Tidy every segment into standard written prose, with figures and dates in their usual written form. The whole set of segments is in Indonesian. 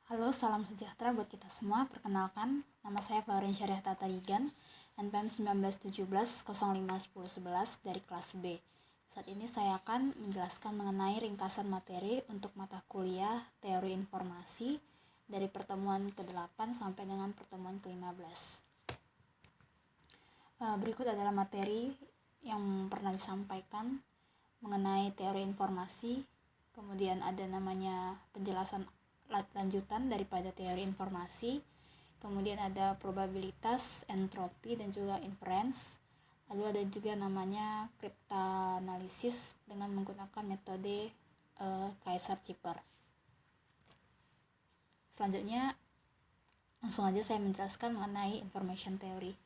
Halo, salam sejahtera buat kita semua. Perkenalkan, nama saya Florin Syariah Tatarigan, NPM 1917-05-1011 dari kelas B. Saat ini saya akan menjelaskan mengenai ringkasan materi untuk mata kuliah Teori Informasi dari pertemuan ke-8 sampai dengan pertemuan ke-15. Berikut adalah materi yang pernah disampaikan mengenai teori informasi, kemudian ada namanya penjelasan lanjutan daripada teori informasi, kemudian ada probabilitas, entropi, dan juga inference. Lalu ada juga namanya kriptanalisis dengan menggunakan metode Kaiser-Chipper. Selanjutnya langsung aja saya menjelaskan mengenai information theory.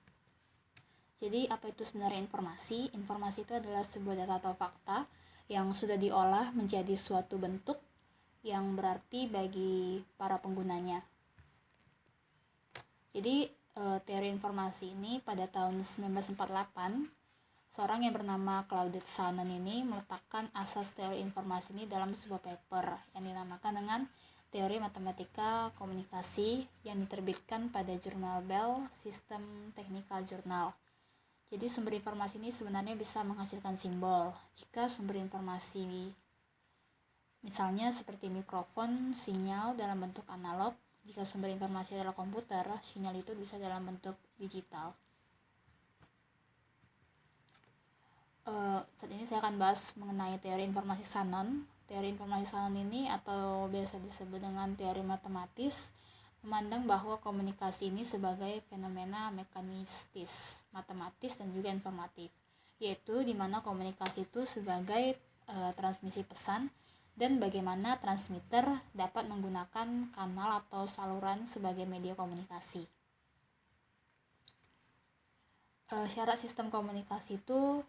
Jadi apa itu sebenarnya informasi? Informasi itu adalah sebuah data atau fakta yang sudah diolah menjadi suatu bentuk yang berarti bagi para penggunanya. Jadi teori informasi ini pada tahun 1948, seorang yang bernama Claude Shannon ini meletakkan asas teori informasi ini dalam sebuah paper yang dinamakan dengan Teori Matematika Komunikasi yang diterbitkan pada jurnal Bell System Technical Journal. Jadi sumber informasi ini sebenarnya bisa menghasilkan simbol. Jika sumber informasi misalnya seperti mikrofon, sinyal dalam bentuk analog, jika sumber informasi adalah komputer, sinyal itu bisa dalam bentuk digital. Saat ini saya akan bahas mengenai teori informasi Shannon. Teori informasi Shannon ini atau biasa disebut dengan teori matematis memandang bahwa komunikasi ini sebagai fenomena mekanistis, matematis, dan juga informatif, yaitu di mana komunikasi itu sebagai transmisi pesan dan bagaimana transmitter dapat menggunakan kanal atau saluran sebagai media komunikasi. Syarat sistem komunikasi itu,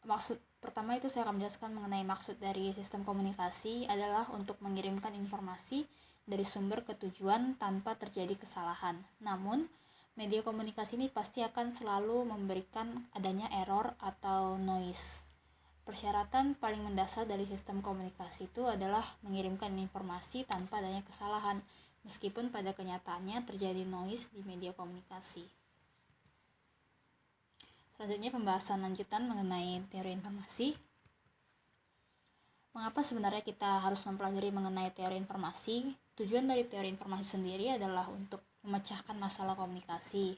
maksud pertama itu saya akan menjelaskan mengenai maksud dari sistem komunikasi adalah untuk mengirimkan informasi dari sumber ke tujuan tanpa terjadi kesalahan. Namun, media komunikasi ini pasti akan selalu memberikan adanya error atau noise. Persyaratan paling mendasar dari sistem komunikasi itu adalah mengirimkan informasi tanpa adanya kesalahan, meskipun pada kenyataannya terjadi noise di media komunikasi. Selanjutnya pembahasan lanjutan mengenai teori informasi. Mengapa sebenarnya kita harus mempelajari mengenai teori informasi? Tujuan dari teori informasi sendiri adalah untuk memecahkan masalah komunikasi,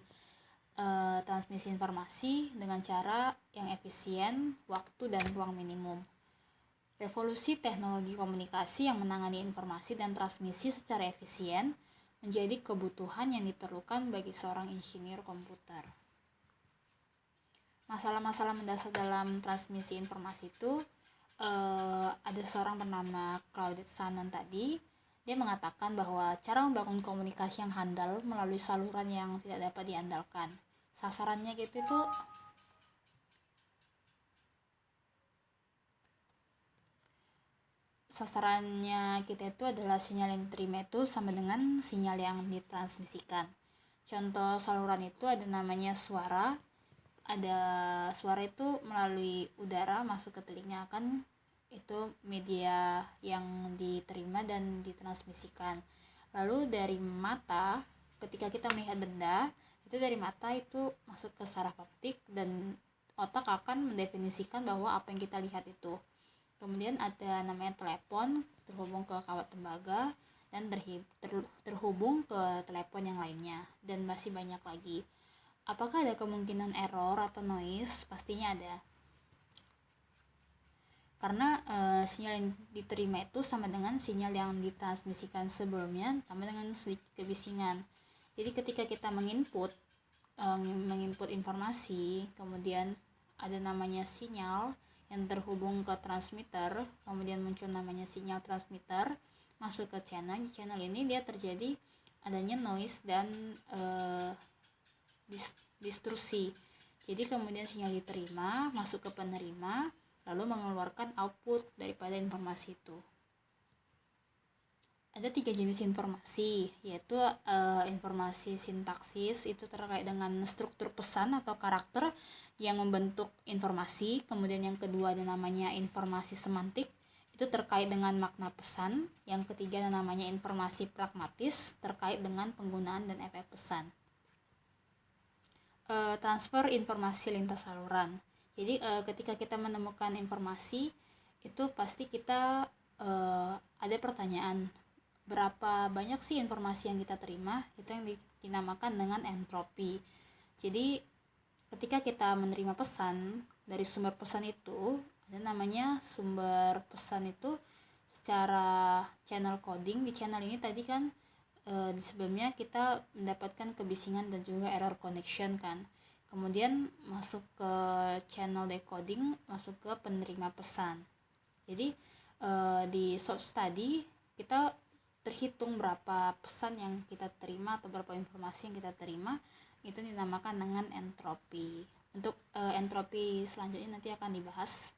transmisi informasi dengan cara yang efisien, waktu dan ruang minimum. Revolusi teknologi komunikasi yang menangani informasi dan transmisi secara efisien menjadi kebutuhan yang diperlukan bagi seorang insinyur komputer. Masalah-masalah mendasar dalam transmisi informasi itu ada seorang bernama Claude Shannon tadi. Dia mengatakan bahwa cara membangun komunikasi yang handal melalui saluran yang tidak dapat diandalkan. Sasarannya gitu itu sasarannya kita itu adalah sinyal yang diterima itu sama dengan sinyal yang ditransmisikan. Contoh saluran itu ada namanya suara. Ada suara itu melalui udara masuk ke telinga, kan itu media yang diterima dan ditransmisikan. Lalu dari mata, ketika kita melihat benda, itu dari mata itu masuk ke saraf optik dan otak akan mendefinisikan bahwa apa yang kita lihat itu. Kemudian ada namanya telepon, terhubung ke kawat tembaga dan terhubung ke telepon yang lainnya, dan masih banyak lagi. Apakah ada kemungkinan error atau noise? Pastinya ada. Karena sinyal yang diterima itu sama dengan sinyal yang ditransmisikan sebelumnya, tambah dengan sedikit kebisingan. Jadi ketika kita menginput informasi, kemudian ada namanya sinyal yang terhubung ke transmitter, kemudian muncul namanya sinyal transmitter, masuk ke channel. Di channel ini dia terjadi adanya noise dan distorsi. Jadi kemudian sinyal diterima, masuk ke penerima, lalu mengeluarkan output daripada informasi itu. Ada 3 jenis informasi, yaitu informasi sintaksis, itu terkait dengan struktur pesan atau karakter yang membentuk informasi. Kemudian yang kedua ada namanya informasi semantik, itu terkait dengan makna pesan. Yang ketiga namanya informasi pragmatis terkait dengan penggunaan dan efek pesan. Transfer informasi lintas saluran. Jadi ketika kita menemukan informasi itu pasti kita ada pertanyaan, berapa banyak sih informasi yang kita terima, itu yang dinamakan dengan entropi. Jadi ketika kita menerima pesan dari sumber pesan itu, ada namanya sumber pesan itu secara channel coding. Di channel ini tadi kan di sebelumnya kita mendapatkan kebisingan dan juga error connection kan, kemudian masuk ke channel decoding, masuk ke penerima pesan. Jadi di source tadi kita terhitung berapa pesan yang kita terima atau berapa informasi yang kita terima, itu dinamakan dengan entropi. Untuk entropi selanjutnya nanti akan dibahas.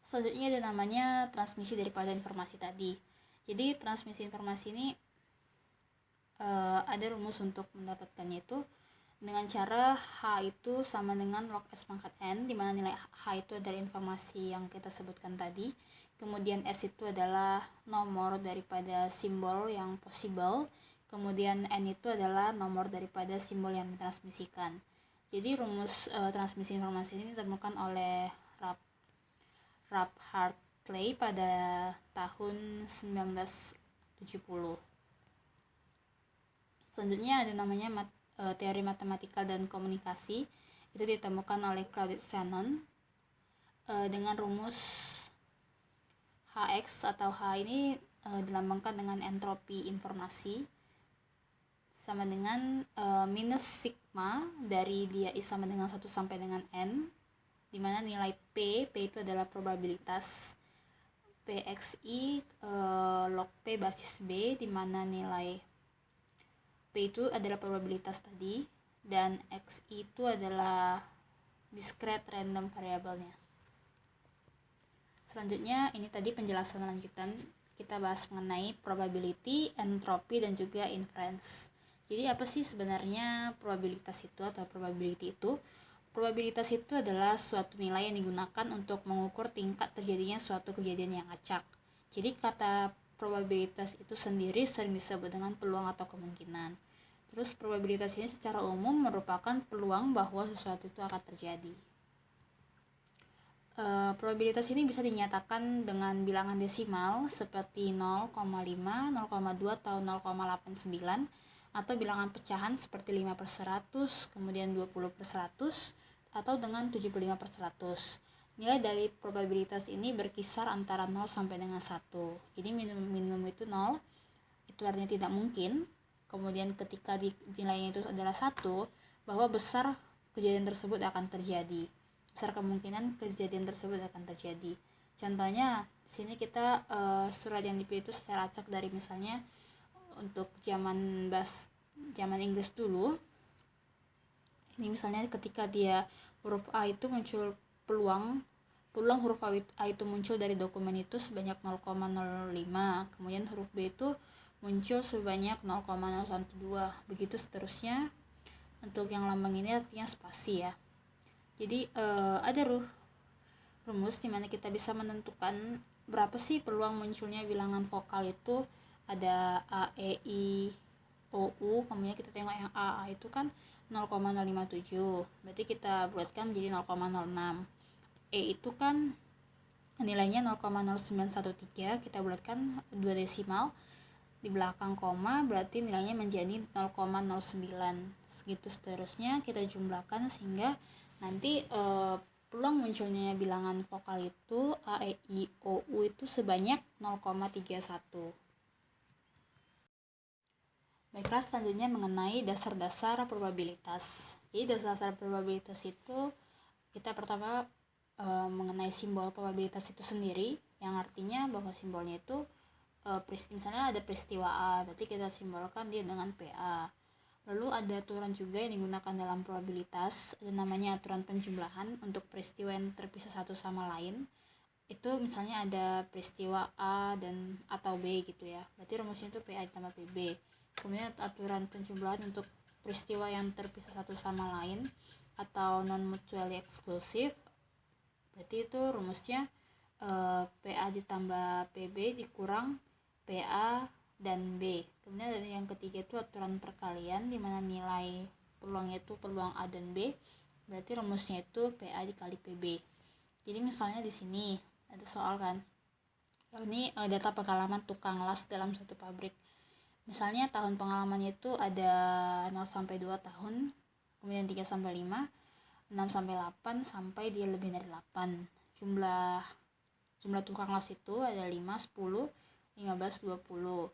Selanjutnya ada namanya transmisi daripada informasi tadi. Jadi transmisi informasi ini ada rumus untuk mendapatkannya itu dengan cara H itu sama dengan log S pangkat N, di mana nilai H itu adalah informasi yang kita sebutkan tadi. Kemudian S itu adalah nomor daripada simbol yang possible. Kemudian N itu adalah nomor daripada simbol yang ditransmisikan. Jadi rumus transmisi informasi ini ditemukan oleh Ralph Hartley pada tahun 1970. Selanjutnya ada namanya teori matematikal dan komunikasi. Itu ditemukan oleh Claude Shannon dengan rumus Hx atau H ini dilambangkan dengan entropi informasi sama dengan minus sigma dari dia I sama dengan 1 sampai dengan N, di mana nilai P itu adalah probabilitas, PXI log P basis B, di mana nilai P itu adalah probabilitas tadi, dan XI itu adalah discrete random variabelnya. Selanjutnya ini tadi penjelasan lanjutan, kita bahas mengenai probability, entropi, dan juga inference. Jadi apa sih sebenarnya probabilitas itu atau probability itu? Probabilitas itu adalah suatu nilai yang digunakan untuk mengukur tingkat terjadinya suatu kejadian yang acak. Jadi kata probabilitas itu sendiri sering disebut dengan peluang atau kemungkinan. Terus probabilitas ini secara umum merupakan peluang bahwa sesuatu itu akan terjadi. Probabilitas ini bisa dinyatakan dengan bilangan desimal seperti 0,5, 0,2, atau 0,89, atau bilangan pecahan seperti 5/100, kemudian 20/100, atau dengan 75/100. Nilai dari probabilitas ini berkisar antara 0 sampai dengan 1. Jadi minimum itu 0, itu artinya tidak mungkin. Kemudian ketika nilainya itu adalah 1, bahwa besar kejadian tersebut akan terjadi. Besar kemungkinan kejadian tersebut akan terjadi. Contohnya, sini kita surat yang dipilih itu secara acak dari misalnya untuk zaman Inggris dulu. Ini misalnya ketika dia huruf A itu muncul peluang huruf A itu muncul dari dokumen itu sebanyak 0,05, kemudian huruf B itu muncul sebanyak 0,012, begitu seterusnya. Untuk yang lambang ini artinya spasi ya. Jadi ada rumus di mana kita bisa menentukan berapa sih peluang munculnya bilangan vokal itu. Ada A, E, I, O, U, kemudian kita tengok yang A itu kan 0,057, berarti kita buatkan menjadi 0,06. E itu kan nilainya 0,0913, kita bulatkan 2 desimal di belakang koma, berarti nilainya menjadi 0,09. Segitu seterusnya kita jumlahkan sehingga nanti peluang munculnya bilangan vokal itu A, E, I, O, U itu sebanyak 0,31. Baiklah, selanjutnya mengenai dasar-dasar probabilitas. Jadi dasar-dasar probabilitas itu kita pertama mengenai simbol probabilitas itu sendiri, yang artinya bahwa simbolnya itu misalnya ada peristiwa A, berarti kita simbolkan dia dengan PA. Lalu ada aturan juga yang digunakan dalam probabilitas, ada namanya aturan penjumlahan untuk peristiwa yang terpisah satu sama lain. Itu misalnya ada peristiwa A dan atau B gitu ya, berarti rumusnya itu PA ditambah PB. Kemudian aturan penjumlahan untuk peristiwa yang terpisah satu sama lain atau non mutually exclusive, berarti itu rumusnya PA ditambah PB dikurang PA dan B. Kemudian ada yang ketiga itu aturan perkalian, di mana nilai peluangnya itu peluang A dan B, berarti rumusnya itu PA dikali PB. Jadi misalnya di sini ada soal kan, ini data pengalaman tukang las dalam suatu pabrik. Misalnya tahun pengalamannya itu ada 0 sampai 2 tahun, kemudian 3 sampai 5, 6 sampai 8 sampai dia lebih dari 8. Jumlah tukang las itu ada 5, 10, 15, 20.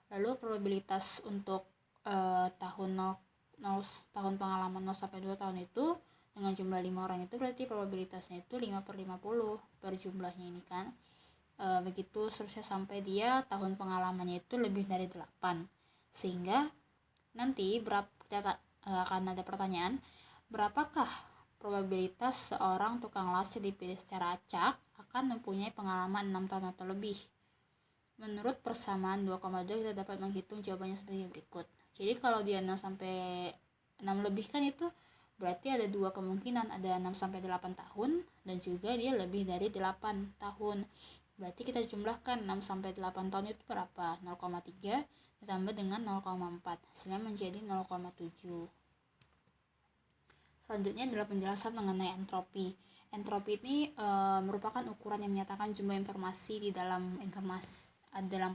Lalu probabilitas untuk tahun pengalaman 0 sampai 2 tahun itu dengan jumlah 5 orang itu berarti probabilitasnya itu 5/50 per jumlahnya ini kan. Begitu seterusnya sampai dia tahun pengalamannya itu lebih dari 8. Sehingga nanti akan ada pertanyaan, berapakah probabilitas seorang tukang las yang dipilih secara acak akan mempunyai pengalaman 6 tahun atau lebih? Menurut persamaan 2,2 kita dapat menghitung jawabannya sebagai berikut. Jadi kalau dia 6 sampai 6 lebih kan itu berarti ada dua kemungkinan, ada 6 sampai 8 tahun dan juga dia lebih dari 8 tahun. Berarti kita jumlahkan 6 sampai 8 tahun itu berapa? 0,3 ditambah dengan 0,4. Hasilnya menjadi 0,7. Selanjutnya adalah penjelasan mengenai entropi. Entropi ini merupakan ukuran yang menyatakan jumlah informasi di dalam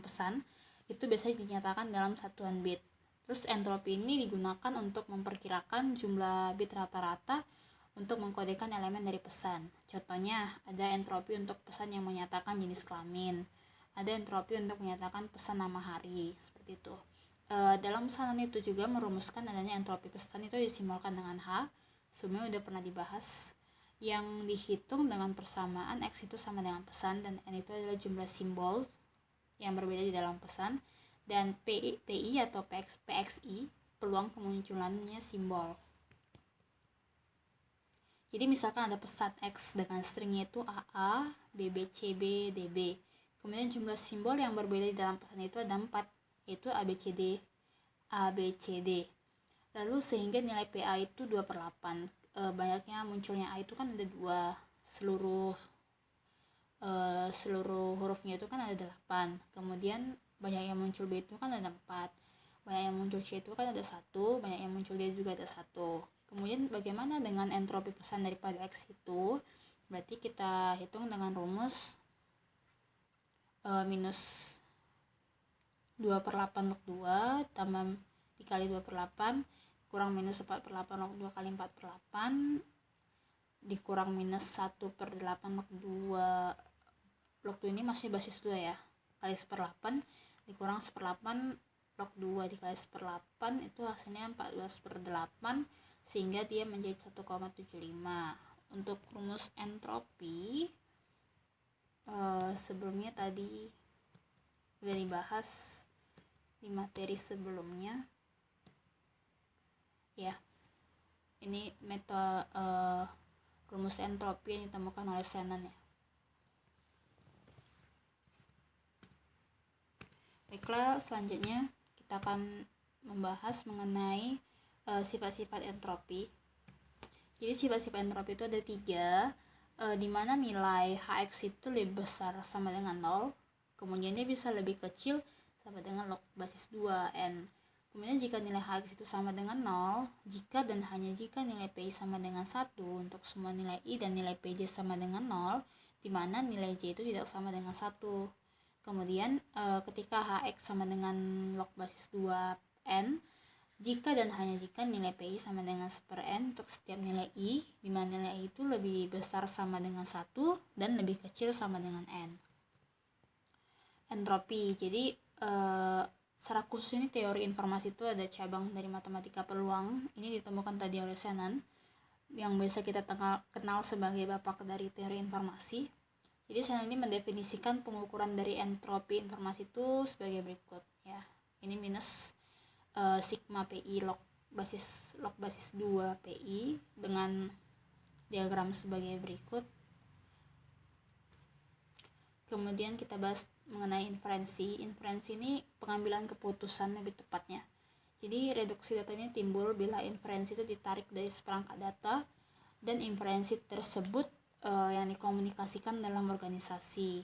pesan itu biasanya dinyatakan dalam satuan bit. Terus entropi ini digunakan untuk memperkirakan jumlah bit rata-rata untuk mengkodekan elemen dari pesan. Contohnya ada entropi untuk pesan yang menyatakan jenis kelamin, ada entropi untuk menyatakan pesan nama hari, seperti itu. Dalam pesanan itu juga merumuskan adanya entropi pesan itu disimbolkan dengan H. Sebelumnya udah pernah dibahas, yang dihitung dengan persamaan X itu sama dengan pesan, dan N itu adalah jumlah simbol yang berbeda di dalam pesan, dan PI atau PXI peluang kemunculannya simbol. Jadi misalkan ada pesan X dengan stringnya itu AA, BB, CB, DB. Kemudian jumlah simbol yang berbeda di dalam pesan itu ada 4, yaitu ABCD. Lalu sehingga nilai PA itu 2/8. Banyaknya munculnya A itu kan ada 2, seluruh hurufnya itu kan ada 8. Kemudian banyak yang muncul B itu kan ada 4. Banyak yang muncul C itu kan ada 1. Banyak yang muncul D juga ada 1. Kemudian bagaimana dengan entropi pesan daripada X itu? Berarti kita hitung dengan rumus minus 2/8 log 2 tambah dikali 2/8 kurang minus 4/8 log 2 kali 4/8 dikurang minus 1/8 log 2. Log 2 ini masih basis 2 ya, kali 1/8 dikurang 1/8 log 2 dikali 1/8 itu hasilnya 14/8, sehingga dia menjadi 1,75. Untuk rumus entropi sebelumnya tadi udah dibahas di materi sebelumnya ya. Ini metode rumus entropi yang ditemukan oleh Shannon ya. Baiklah, selanjutnya kita akan membahas mengenai sifat-sifat entropi. Jadi sifat-sifat entropi itu ada 3, di mana nilai Hx itu lebih besar sama dengan 0, kemudian dia bisa lebih kecil sama dengan log basis 2n. Kemudian jika nilai Hx itu sama dengan 0, jika dan hanya jika nilai Pi sama dengan 1 untuk semua nilai I dan nilai Pj sama dengan 0, di mana nilai J itu tidak sama dengan 1. Kemudian ketika Hx sama dengan log basis 2n, jika dan hanya jika nilai Pi sama dengan 1/n untuk setiap nilai I, di mana nilai I itu lebih besar sama dengan 1 dan lebih kecil sama dengan n. Entropi, jadi secara khusus ini teori informasi itu ada cabang dari matematika peluang. Ini ditemukan tadi oleh Shannon, yang biasa kita kenal sebagai bapak dari teori informasi. Jadi Shannon ini mendefinisikan pengukuran dari entropi informasi itu sebagai berikut ya. Ini minus sigma PI log basis 2 PI dengan diagram sebagai berikut. Kemudian kita bahas mengenai inferensi. Inferensi ini pengambilan keputusan lebih tepatnya. Jadi reduksi data ini timbul bila inferensi itu ditarik dari seperangkat data dan inferensi tersebut yang dikomunikasikan dalam organisasi.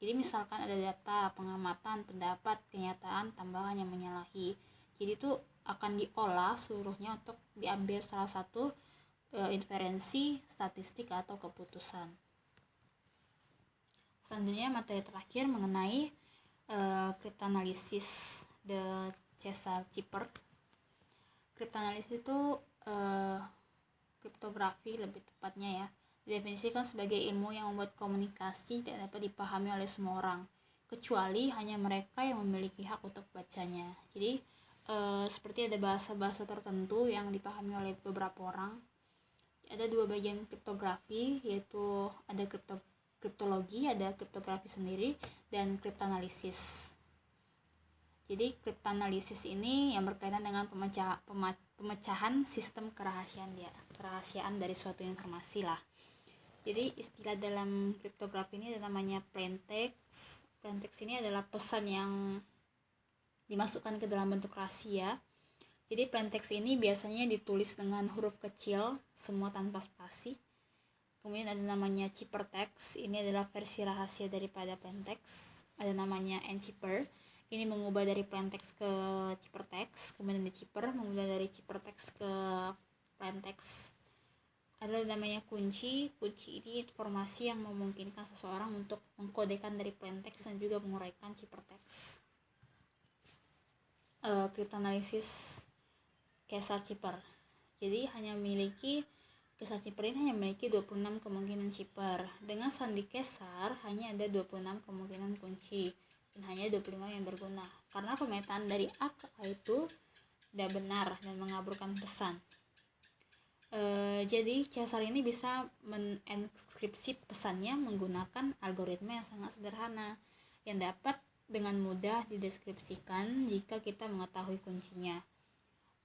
Jadi misalkan ada data, pengamatan, pendapat, kenyataan, tambahan yang menyalahi. Jadi itu akan diolah seluruhnya untuk diambil salah satu inferensi, statistik, atau keputusan. Selanjutnya materi terakhir mengenai cryptanalysis de Cesar-Cipher. Cryptanalysis itu kriptografi lebih tepatnya ya, didefinisikan sebagai ilmu yang membuat komunikasi tidak dapat dipahami oleh semua orang, kecuali hanya mereka yang memiliki hak untuk bacanya. Jadi seperti ada bahasa-bahasa tertentu yang dipahami oleh beberapa orang. Ada dua bagian kriptografi, yaitu ada kriptologi, ada kriptografi sendiri, dan kriptanalisis. Jadi kriptanalisis ini yang berkaitan dengan pemecahan sistem kerahasiaan dari suatu informasi lah. Jadi istilah dalam kriptografi ini ada namanya plain text. Plain text ini adalah pesan yang dimasukkan ke dalam bentuk rahasia. Jadi plain text ini biasanya ditulis dengan huruf kecil, semua tanpa spasi. Kemudian ada namanya ciphertext, ini adalah versi rahasia daripada plain text. Ada namanya encipher, ini mengubah dari plain text ke ciphertext. Kemudian decipher, mengubah dari ciphertext ke plain text. Ada namanya kunci ini informasi yang memungkinkan seseorang untuk mengkodekan dari plain text dan juga menguraikan ciphertext. Cryptanalysis Cesar-Cipher. Jadi Cesar-Cipher ini hanya memiliki 26 kemungkinan cipher. Dengan sandi Cesar hanya ada 26 kemungkinan kunci dan hanya 25 yang berguna. Karena pemetaan dari A ke A itu tidak benar dan mengaburkan pesan. Jadi Cesar ini bisa menenskripsi pesannya menggunakan algoritma yang sangat sederhana yang dapat dengan mudah dideskripsikan jika kita mengetahui kuncinya.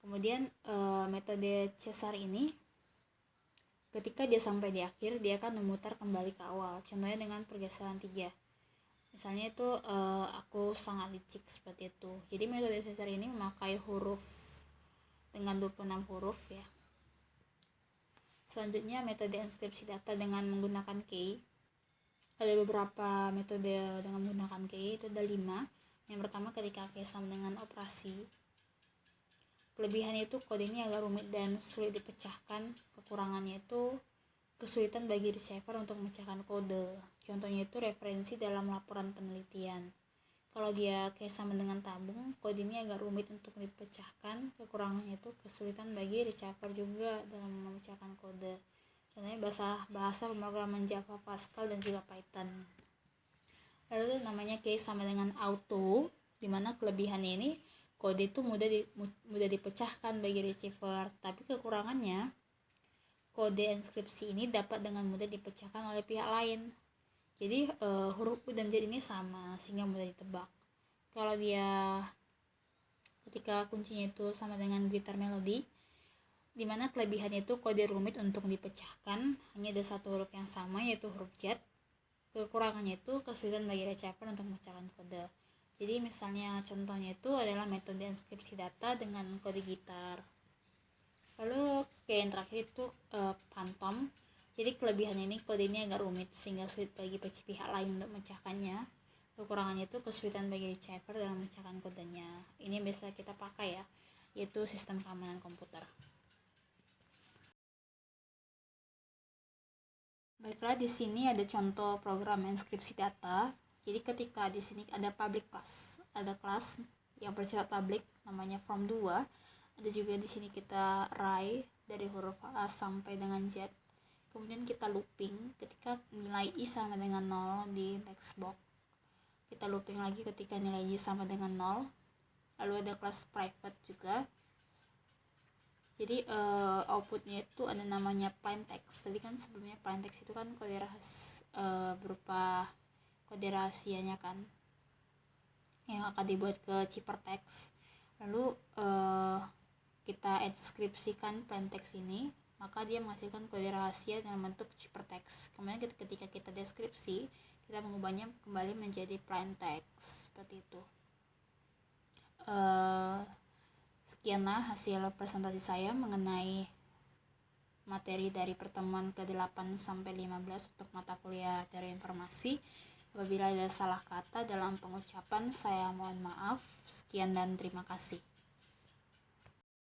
Kemudian metode Cesar ini ketika dia sampai di akhir, dia akan memutar kembali ke awal. Contohnya dengan pergeseran 3. Misalnya itu aku sangat licik seperti itu. Jadi metode Cesar ini memakai huruf dengan 26 huruf ya. Selanjutnya metode enskripsi data dengan menggunakan key. Ada beberapa metode dengan menggunakan key, itu ada 5. Yang pertama ketika key sama dengan operasi. Kelebihannya itu kode ini agak rumit dan sulit dipecahkan. Kekurangannya itu kesulitan bagi receiver untuk memecahkan kode. Contohnya itu referensi dalam laporan penelitian. Kalau dia kayak sama dengan tabung, kode ini agak rumit untuk dipecahkan. Kekurangannya itu kesulitan bagi receiver juga dalam memecahkan kode. Contohnya bahasa pemrograman Java, Pascal, dan juga Python. Lalu namanya case sama dengan auto, dimana kelebihannya ini kode itu mudah dipecahkan bagi receiver, tapi kekurangannya kode enskripsi ini dapat dengan mudah dipecahkan oleh pihak lain. Jadi huruf U dan Z ini sama sehingga mudah ditebak. Kalau dia ketika kuncinya itu sama dengan gitar melodi, dimana kelebihannya itu kode rumit untuk dipecahkan, hanya ada satu huruf yang sama yaitu huruf Z. Kekurangannya itu kesulitan bagi receiver untuk memecahkan kode. Jadi misalnya contohnya itu adalah metode enskripsi data dengan kode gitar. Lalu yang terakhir itu phantom. Jadi kelebihan ini kode ini agak rumit sehingga sulit bagi pihak lain untuk memecahkannya. Kekurangannya itu kesulitan bagi receiver dalam memecahkan kodenya. Ini biasa kita pakai ya, yaitu sistem keamanan komputer. Baiklah, di sini ada contoh program enskripsi data. Jadi ketika di sini ada public class, ada kelas yang bersifat public namanya from2. Ada juga di sini kita array dari huruf A sampai dengan Z. Kemudian kita looping ketika nilai I sama dengan 0 di text box. Kita looping lagi ketika nilai I sama dengan 0. Lalu ada kelas private juga. Jadi outputnya itu ada namanya plain text. Tadi kan sebelumnya plain text itu kan kode berupa kode rahasianya kan, yang akan dibuat ke ciphertext. Lalu kita enskripsikan plain text ini, maka dia menghasilkan kode rahasia dalam bentuk ciphertext. Kemudian ketika kita deskripsi, kita mengubahnya kembali menjadi plain text seperti itu. Sekianlah hasil presentasi saya mengenai materi dari pertemuan ke-8 sampai 15 untuk mata kuliah Teori Informasi. Apabila ada salah kata dalam pengucapan, saya mohon maaf. Sekian dan terima kasih.